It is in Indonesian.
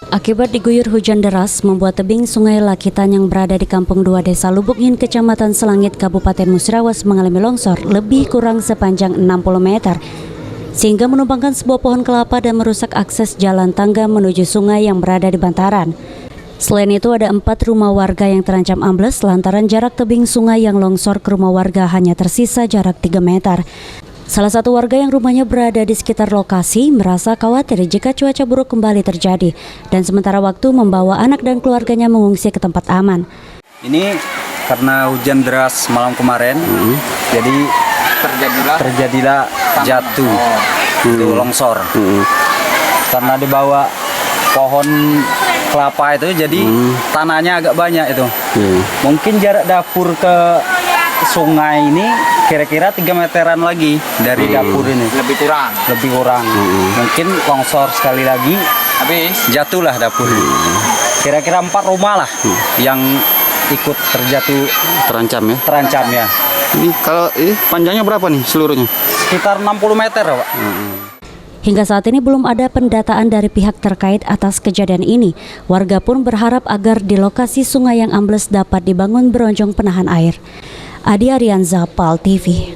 Akibat diguyur hujan deras, membuat tebing Sungai Lakitan yang berada di Kampung 2 Desa Lubukhin, Kecamatan Selangit, Kabupaten Musirawas mengalami longsor lebih kurang sepanjang 60 meter, sehingga menumbangkan sebuah pohon kelapa dan merusak akses jalan tangga menuju sungai yang berada di bantaran. Selain itu, ada 4 rumah warga yang terancam ambles lantaran jarak tebing sungai yang longsor ke rumah warga hanya tersisa jarak 3 meter. Salah satu warga yang rumahnya berada di sekitar lokasi merasa khawatir jika cuaca buruk kembali terjadi dan sementara waktu membawa anak dan keluarganya mengungsi ke tempat aman. Ini karena hujan deras malam kemarin, jadi terjadilah jatuh, itu longsor. Karena di bawah pohon kelapa itu, jadi tanahnya agak banyak itu. Mungkin jarak dapur ke sungai ini kira-kira 3 meteran lagi dari dapur ini. Lebih kurang. Mungkin longsor sekali lagi, habis jatuhlah dapur. Kira-kira 4 rumah lah yang ikut terancam ya. Ini kalau panjangnya berapa nih seluruhnya? Sekitar 60 meter, Pak. Hingga saat ini belum ada pendataan dari pihak terkait atas kejadian ini. Warga pun berharap agar di lokasi sungai yang ambles dapat dibangun beronjong penahan air. Adi Arianza, PAL TV.